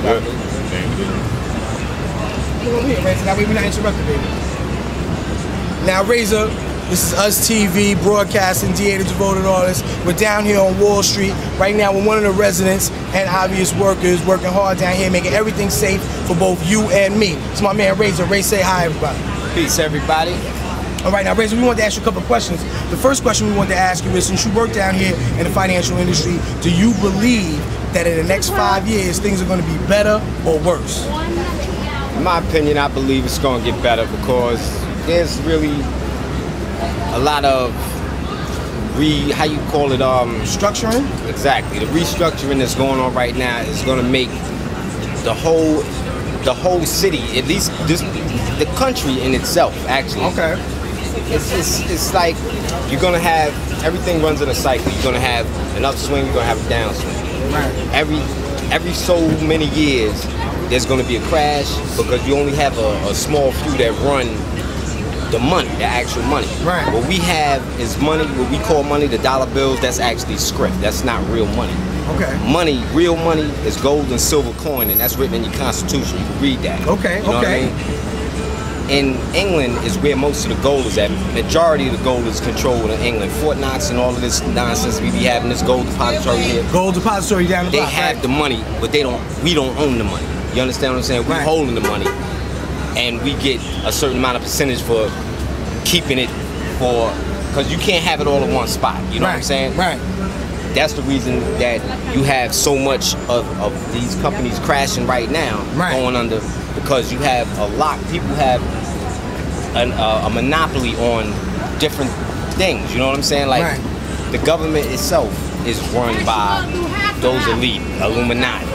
Good. Come over here, Razor. That way we're not interrupted, baby. Now, Razor, this is Us TV, broadcasting, DA the Devoted Artist. We're down here on Wall Street. Right now, we're one of the residents and obvious workers working hard down here, making everything safe for both you and me. It's my man, Razor. Ray, say hi, everybody. Peace, everybody. All right, now, Razor, we want to ask you a couple of questions. The first question we want to ask you is, since you work down here in the financial industry, do you believe that in the next 5 years, things are going to be better or worse? In my opinion, I believe it's going to get better because there's really a lot of structuring? Exactly. The restructuring that's going on right now is going to make the whole city, at least the country in itself, actually. Okay. It's like you're going to have, everything runs in a cycle. You're going to have an upswing, you're going to have a downswing. Right. Every so many years, there's going to be a crash because you only have a small few that run the money, the actual money. Right. What we have is money, what we call money, the dollar bills, that's actually script. That's not real money. Okay. Money, real money, is gold and silver coin, and that's written in your Constitution. You can read that. Okay, you know okay. What I mean? In England is where most of the gold is at. Majority of the gold is controlled in England. Fort Knox and all of this nonsense we be having, this gold depository here. Gold depository down the block. They have the money, but we don't own the money. You understand what I'm saying? We're holding the money, and we get a certain amount of percentage for keeping it because you can't have it all in one spot. You know what I'm saying? Right. That's the reason that you have so much of these companies crashing right now, going under, because you have a lot, people have a monopoly on different things, you know what I'm saying? Like, the government itself is run by those elite, Illuminati,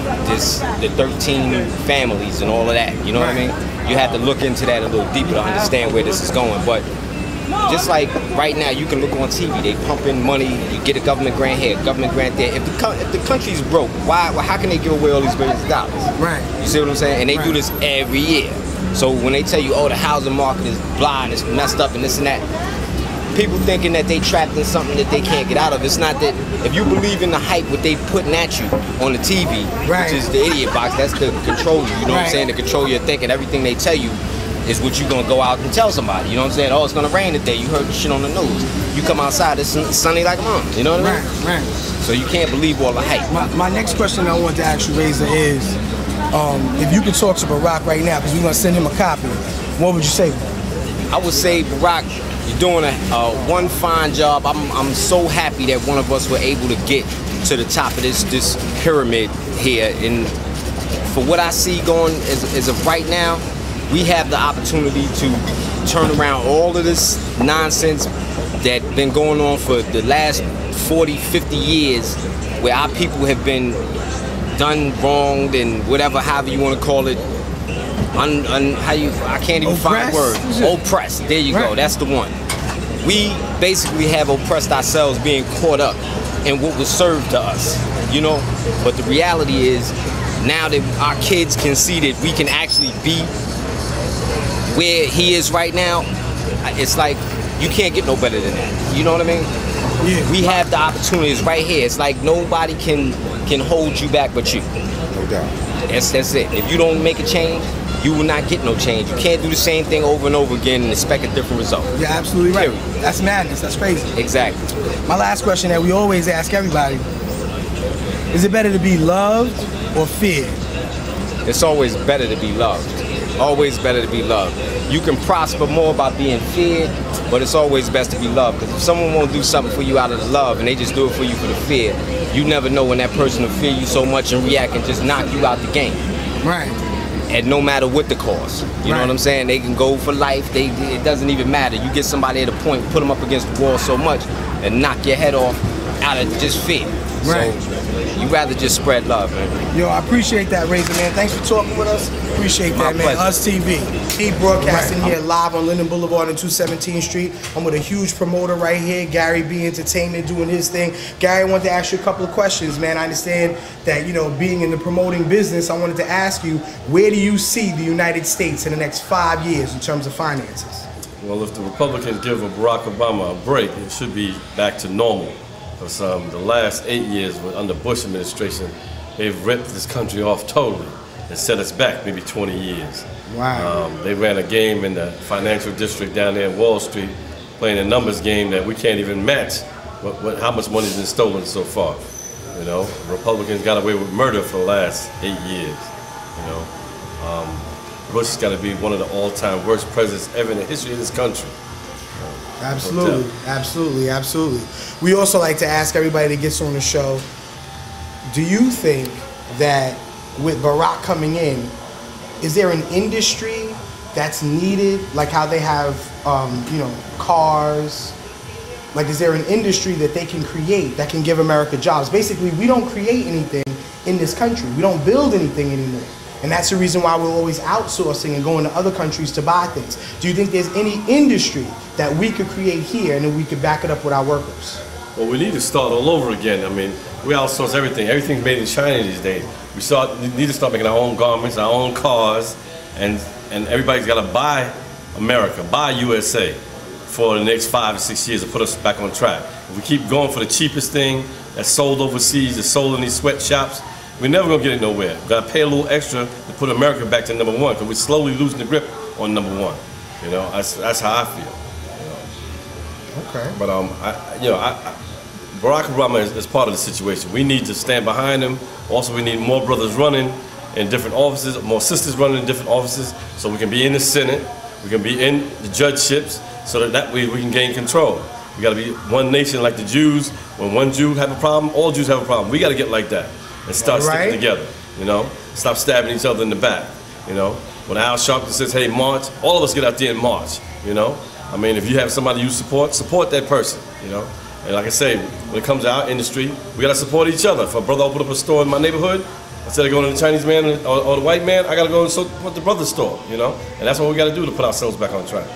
the 13 families and all of that, you know what I mean? You have to look into that a little deeper to understand where this is going, but just like right now, you can look on TV, they pump in money, you get a government grant here, government grant there. If the country's broke, how can they give away all these billions of dollars? Right. You see what I'm saying? And they do this every year. So when they tell you, oh, the housing market is blind, it's messed up and this and that, people thinking that they trapped in something that they can't get out of. It's not that. If you believe in the hype, what they putting at you on the TV, which is the idiot box, that's to control you, you know what I'm saying? To control your thinking. Everything they tell you is what you're gonna go out and tell somebody. You know what I'm saying? Oh, it's gonna rain today. You heard the shit on the news. You come outside, it's sunny like a mom. You know what I mean? Right. So you can't believe all the hype. My next question I want to ask you, Razor, is if you could talk to Barack right now, because we're gonna send him a copy, what would you say? I would say, Barack, you're doing one fine job. I'm so happy that one of us were able to get to the top of this pyramid here. And for what I see going as of right now, we have the opportunity to turn around all of this nonsense that's been going on for the last 40, 50 years, where our people have been done wronged and whatever, however you want to call it. I can't even find words. Oppressed. There you go. That's the one. We basically have oppressed ourselves, being caught up in what was served to us, you know. But the reality is, now that our kids can see that we can actually be where he is right now, it's like you can't get no better than that. You know what I mean? Yeah. We have the opportunities right here. It's like nobody can hold you back but you. No doubt. That's it. If you don't make a change, you will not get no change. You can't do the same thing over and over again and expect a different result. You're absolutely right. That's madness. That's crazy. Exactly. My last question that we always ask everybody, is it better to be loved or feared? It's always better to be loved. Always better to be loved. You can prosper more by being feared, but it's always best to be loved. Because if someone won't do something for you out of the love and they just do it for you for the fear, you never know when that person will fear you so much and react and just knock you out the game. Right. And no matter what the cause, you know what I'm saying? They can go for life. It doesn't even matter. You get somebody at a point, put them up against the wall so much, and knock your head off out of just fear. Right. So you rather just spread love, man. Yo, I appreciate that, Razor, man. Thanks for talking with us. Appreciate that, man. Pleasure. Us TV. Keep broadcasting here live on Linden Boulevard and 217th Street. I'm with a huge promoter right here, Gary B Entertainment, doing his thing. Gary, I wanted to ask you a couple of questions, man. I understand that, you know, being in the promoting business, I wanted to ask you, where do you see the United States in the next 5 years in terms of finances? Well, if the Republicans give Barack Obama a break, it should be back to normal. Because the last 8 years under Bush administration, they've ripped this country off totally. that set us back maybe 20 years. Wow. They ran a game in the financial district down there in Wall Street, playing a numbers game that we can't even match how much money's been stolen so far. You know, Republicans got away with murder for the last 8 years. You know, Bush has got to be one of the all-time worst presidents ever in the history of this country. Absolutely, absolutely, absolutely. We also like to ask everybody that gets on the show, do you think that with Barack coming in, is there an industry that's needed, like how they have, you know, cars? Like, is there an industry that they can create that can give America jobs? Basically, we don't create anything in this country. We don't build anything anymore. And that's the reason why we're always outsourcing and going to other countries to buy things. Do you think there's any industry that we could create here and then we could back it up with our workers? Well, we need to start all over again. I mean, we outsource everything. Everything's made in China these days. We need to start making our own garments, our own cars, and everybody's got to buy America, buy USA for the next 5 or 6 years to put us back on track. If we keep going for the cheapest thing that's sold overseas, that's sold in these sweatshops, we're never gonna get it nowhere. We've got to pay a little extra to put America back to #1 because we're slowly losing the grip on #1. You know, that's how I feel. You know. Okay. But Barack Obama is part of the situation. We need to stand behind him. Also, we need more brothers running in different offices, more sisters running in different offices, so we can be in the Senate, we can be in the judgeships, so that way we can gain control. We got to be one nation like the Jews. When one Jew have a problem, all Jews have a problem. We got to get like that and start sticking together, you know? Stop stabbing each other in the back, you know? When Al Sharpton says, hey, march, all of us get out there and march, you know? I mean, if you have somebody you support that person, you know? And like I say, when it comes to our industry, we got to support each other. If a brother open up a store in my neighborhood, instead of going to the Chinese man or the white man, I got to go and support the brother store, you know? And that's what we got to do to put ourselves back on track.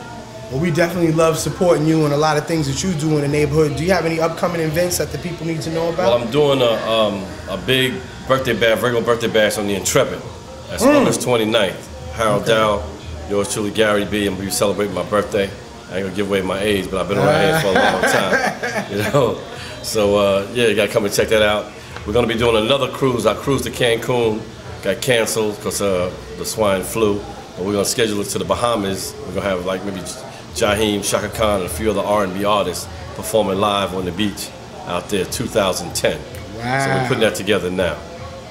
Well, we definitely love supporting you and a lot of things that you do in the neighborhood. Do you have any upcoming events that the people need to know about? Well, I'm doing a big birthday bash, regular birthday bash on the Intrepid. That's August 29th. Harold Dow, yours truly, Gary B. I'm going to be celebrating my birthday. I ain't going to give away my age, but I've been around here for a long time. You know? So, yeah, you got to come and check that out. We're going to be doing another cruise. Our cruise to Cancun got canceled because of the swine flu. But we're going to schedule it to the Bahamas. We're going to have like maybe Jaheim, Shaka Khan, and a few other R&B artists performing live on the beach out there 2010. Wow. So we're putting that together now.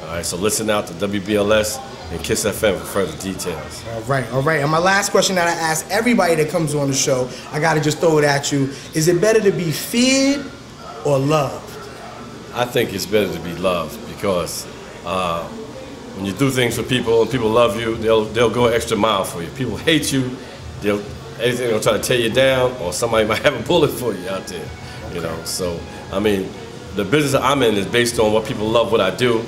All right, so listen out to WBLS and Kiss FM for further details. All right, all right. And my last question that I ask everybody that comes on the show, I got to just throw it at you. Is it better to be feared or loved? I think it's better to be loved because when you do things for people and people love you, they'll go an extra mile for you. People hate you, they'll try to tear you down, or somebody might have a bullet for you out there. You know, so I mean, the business that I'm in is based on what people love what I do,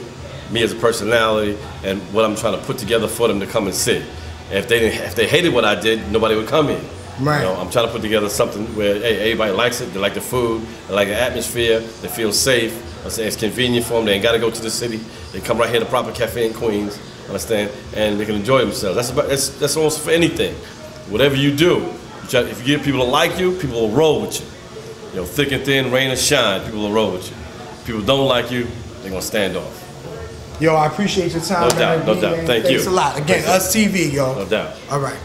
me as a personality, and what I'm trying to put together for them to come and see. And if they hated what I did, nobody would come in. Right. You know, I'm trying to put together something where hey, everybody likes it. They like the food, they like the atmosphere, they feel safe. It's convenient for them. They ain't got to go to the city. They come right here to Proper Cafe in Queens, understand? And they can enjoy themselves. That's almost for anything. Whatever you do, if you get people to like you, people will roll with you. You know, thick and thin, rain or shine, people will roll with you. If people don't like you, they're gonna stand off. Yo, I appreciate your time. No doubt, no doubt. Thank you. Thanks a lot. Again, Us TV, yo. No doubt. All right.